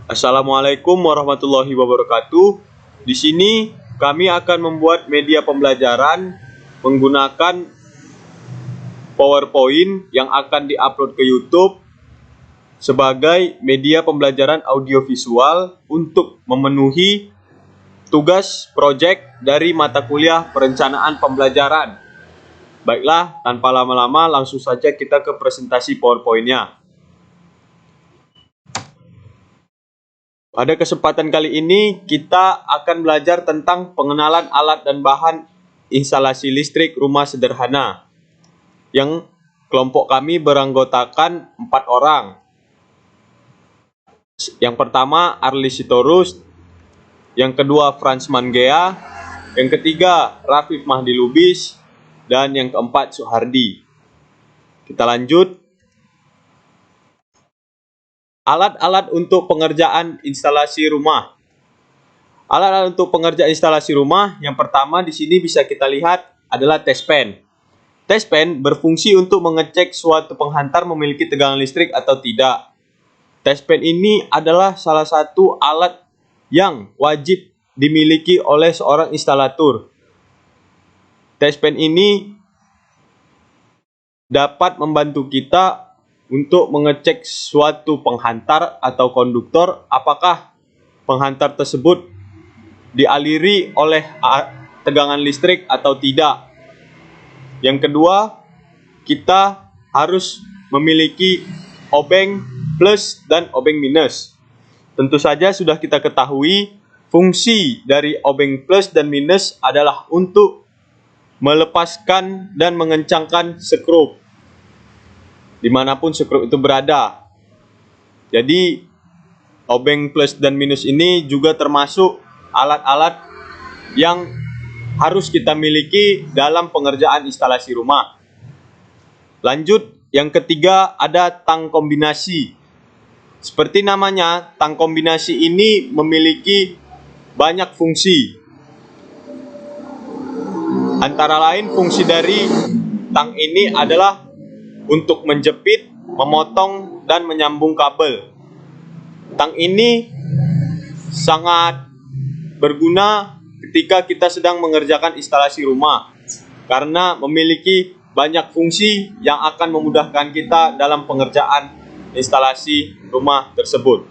Assalamualaikum warahmatullahi wabarakatuh. Di sini kami akan membuat media pembelajaran menggunakan PowerPoint yang akan diupload ke YouTube sebagai media pembelajaran audiovisual untuk memenuhi tugas proyek dari mata kuliah perencanaan pembelajaran. Baiklah, tanpa lama-lama langsung saja kita ke presentasi PowerPoint-nya. Pada kesempatan kali ini kita akan belajar tentang pengenalan alat dan bahan instalasi listrik rumah sederhana yang kelompok kami beranggotakan 4 orang. Yang pertama Arli Sitorus, yang kedua Frans Mangea, yang ketiga Rafif Mahdi Lubis, dan yang keempat Suhardi. Kita lanjut. Alat-alat untuk pengerjaan instalasi rumah. Alat-alat untuk pengerjaan instalasi rumah yang pertama di sini bisa kita lihat adalah test pen. Test pen berfungsi untuk mengecek suatu penghantar memiliki tegangan listrik atau tidak. Test pen ini adalah salah satu alat yang wajib dimiliki oleh seorang instalator. Test pen ini dapat membantu kita untuk mengecek suatu penghantar atau konduktor apakah penghantar tersebut dialiri oleh tegangan listrik atau tidak. Yang kedua, kita harus memiliki obeng plus dan obeng minus. Tentu saja sudah kita ketahui fungsi dari obeng plus dan minus adalah untuk melepaskan dan mengencangkan skrup dimanapun skrup itu berada. Jadi obeng plus dan minus ini juga termasuk alat-alat yang harus kita miliki dalam pengerjaan instalasi rumah. Lanjut, yang ketiga ada tang kombinasi. Seperti namanya, tang kombinasi ini memiliki banyak fungsi. Antara lain fungsi dari tang ini adalah untuk menjepit, memotong, dan menyambung kabel. Tang ini sangat berguna ketika kita sedang mengerjakan instalasi rumah karena memiliki banyak fungsi yang akan memudahkan kita dalam pengerjaan instalasi rumah tersebut.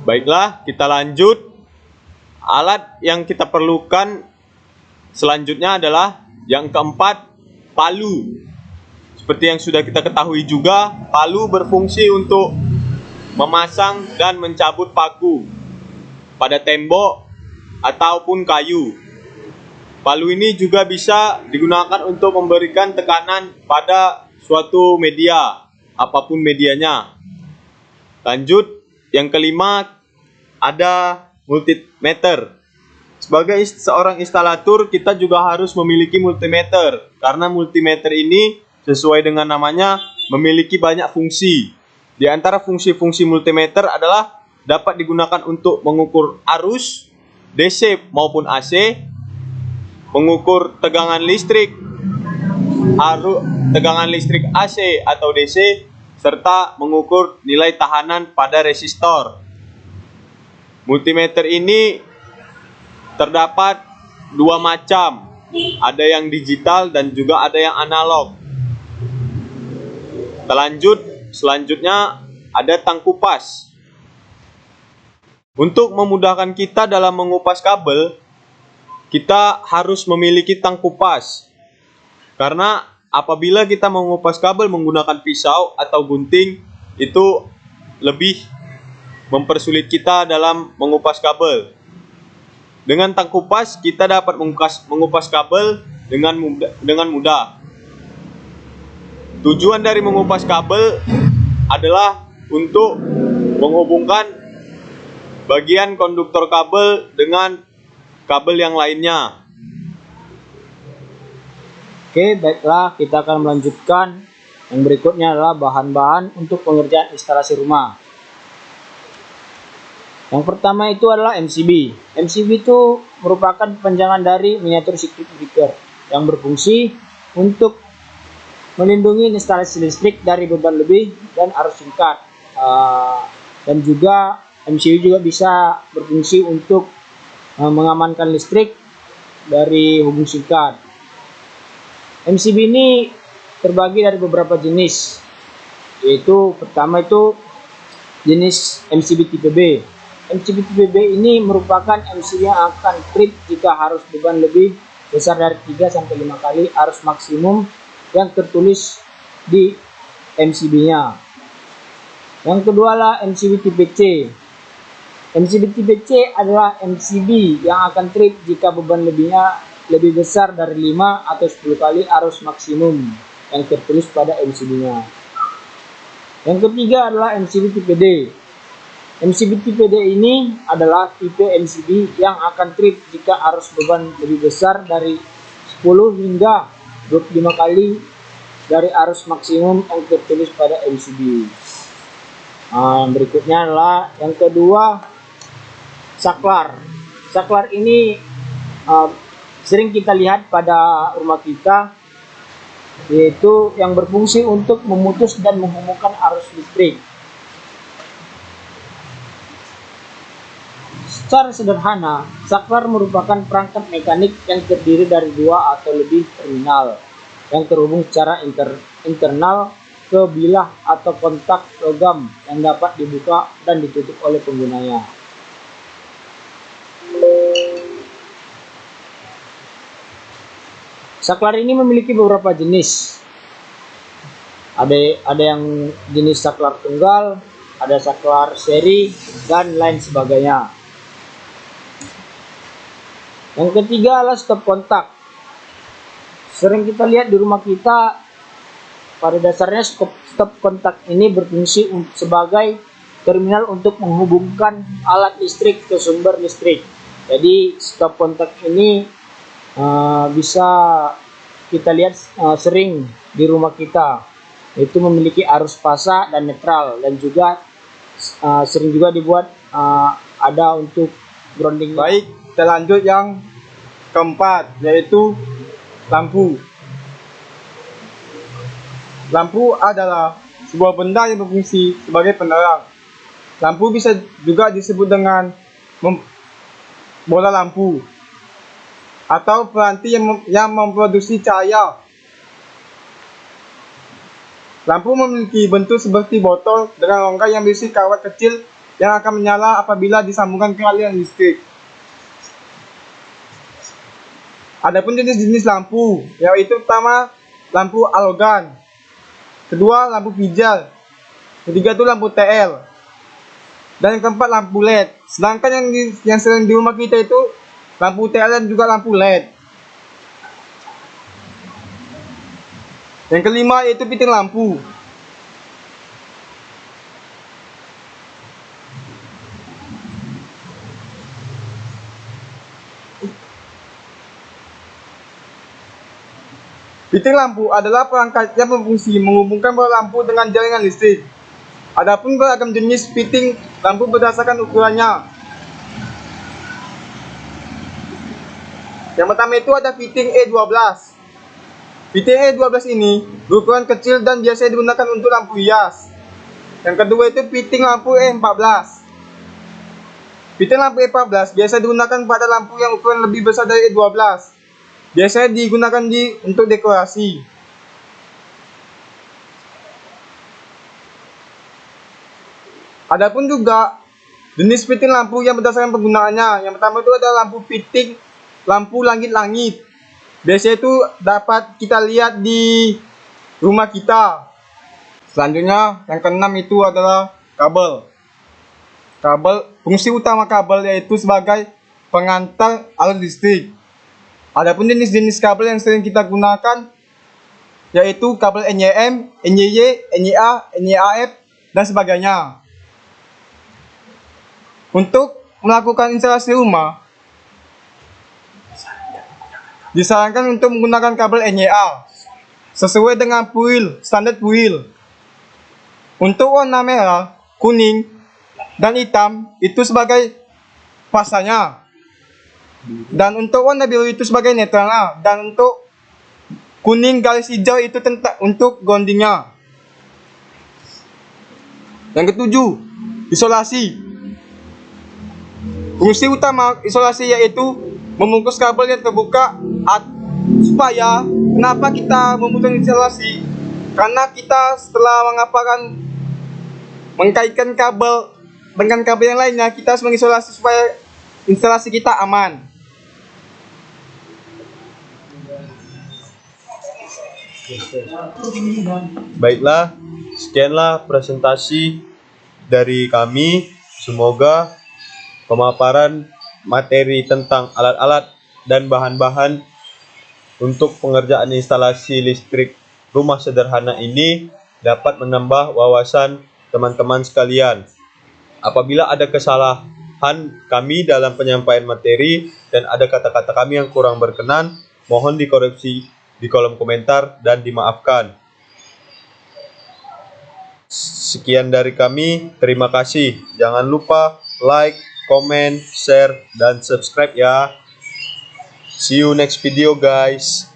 Baiklah, kita lanjut. Alat yang kita perlukan selanjutnya adalah yang keempat, palu. Seperti yang sudah kita ketahui juga, palu berfungsi untuk memasang dan mencabut paku pada tembok ataupun kayu. Palu ini juga bisa digunakan untuk memberikan tekanan pada suatu media, apapun medianya. Lanjut, yang kelima ada multimeter. Sebagai seorang instalator, kita juga harus memiliki multimeter karena multimeter ini sesuai dengan namanya memiliki banyak fungsi. Di antara fungsi-fungsi multimeter adalah dapat digunakan untuk mengukur arus DC maupun AC, mengukur tegangan listrik, tegangan listrik AC atau DC, serta mengukur nilai tahanan pada resistor. Multimeter ini terdapat dua macam, ada yang digital dan juga ada yang analog. Lanjut, selanjutnya ada tang kupas. Untuk memudahkan kita dalam mengupas kabel, kita harus memiliki tang kupas. Karena apabila kita mengupas kabel menggunakan pisau atau gunting, itu lebih mempersulit kita dalam mengupas kabel. Dengan tang kupas, kita dapat mengupas kabel dengan mudah. Tujuan dari mengupas kabel adalah untuk menghubungkan bagian konduktor kabel dengan kabel yang lainnya. Oke, baiklah, kita akan melanjutkan. Yang berikutnya adalah bahan-bahan untuk pengerjaan instalasi rumah. Yang pertama itu adalah MCB. MCB itu merupakan panjangan dari miniatur circuit breaker yang berfungsi untuk melindungi instalasi listrik dari beban lebih dan arus singkat. dan juga MCU juga bisa berfungsi untuk mengamankan listrik dari hubung singkat. MCB ini terbagi dari beberapa jenis, yaitu pertama itu jenis MCB tipe B. MCB tipe B ini merupakan MCB yang akan trip jika arus beban lebih besar dari 3-5 kali arus maksimum yang tertulis di MCB-nya. Yang kedua adalah MCB tipe C. MCB tipe C adalah MCB yang akan trip jika beban lebihnya lebih besar dari 5 atau 10 kali arus maksimum yang tertulis pada MCB-nya. Yang ketiga adalah MCB tipe D. MCB tipe D ini adalah tipe MCB yang akan trip jika arus beban lebih besar dari 10 hingga 25 kali dari arus maksimum yang tertulis pada MCB. Berikutnya adalah yang kedua, saklar. Saklar ini sering kita lihat pada rumah kita, yaitu yang berfungsi untuk memutus dan menghubungkan arus listrik. Secara sederhana, saklar merupakan perangkat mekanik yang terdiri dari 2 atau lebih terminal yang terhubung secara internal ke bilah atau kontak logam yang dapat dibuka dan ditutup oleh penggunanya. Saklar ini memiliki beberapa jenis. Ada yang jenis saklar tunggal, ada saklar seri, dan lain sebagainya. Yang ketiga adalah stop kontak. Sering kita lihat di rumah kita, pada dasarnya stop kontak ini berfungsi sebagai terminal untuk menghubungkan alat listrik ke sumber listrik. Jadi stop kontak ini bisa kita lihat sering di rumah kita, itu memiliki arus fasa dan netral, dan juga sering juga dibuat ada untuk grounding. Baik, kita lanjut yang keempat, yaitu lampu. Lampu adalah sebuah benda yang berfungsi sebagai penerang. Lampu bisa juga disebut dengan bola lampu atau peranti yang memproduksi cahaya. Lampu memiliki bentuk seperti botol dengan rongga yang berisi kawat kecil yang akan menyala apabila disambungkan ke aliran listrik. Adapun jenis-jenis lampu, yaitu pertama lampu halogen, kedua lampu pijar, ketiga itu lampu TL, dan yang keempat lampu LED. Sedangkan yang sering di rumah kita itu lampu TL dan juga lampu LED. Yang kelima yaitu fitting lampu. Fitting lampu adalah perangkat yang berfungsi menghubungkan bola lampu dengan jaringan listrik. Adapun beragam jenis fitting lampu berdasarkan ukurannya. Yang pertama itu ada fitting E12. Fitting E12 ini berukuran kecil dan biasanya digunakan untuk lampu hias. Yang kedua itu fitting lampu E14. Fitting lampu E14 biasa digunakan pada lampu yang ukuran lebih besar dari E12. Biasanya digunakan untuk dekorasi. Adapun juga jenis fitting lampu yang berdasarkan penggunaannya. Yang pertama itu ada lampu fitting lampu langit-langit. Biasanya itu dapat kita lihat di rumah kita. Selanjutnya yang keenam itu adalah kabel. Fungsi utama kabel yaitu sebagai pengantar arus listrik. Adapun jenis-jenis kabel yang sering kita gunakan yaitu kabel NYM, NYY, NYA, NYAF, dan sebagainya. Untuk melakukan instalasi rumah, disarankan untuk menggunakan kabel NYA sesuai dengan standar PUIL. Untuk warna merah, kuning, dan hitam itu sebagai fasanya. Dan untuk warna biru itu sebagai netral, dan untuk kuning garis hijau itu untuk groundingnya. Yang ketujuh, isolasi. Fungsi utama isolasi yaitu membungkus kabel yang terbuka supaya kenapa kita membutuhkan isolasi? Karena kita setelah mengkaitkan kabel dengan kabel yang lainnya, kita harus mengisolasi supaya instalasi kita aman. Baiklah, sekianlah presentasi dari kami. Semoga pemaparan materi tentang alat-alat dan bahan-bahan untuk pengerjaan instalasi listrik rumah sederhana ini dapat menambah wawasan teman-teman sekalian. Apabila ada kesalahan kami dalam penyampaian materi dan ada kata-kata kami yang kurang berkenan, mohon dikoreksi di kolom komentar dan dimaafkan. Sekian dari kami, terima kasih. Jangan lupa like, comment, share, dan subscribe ya. See you next video guys.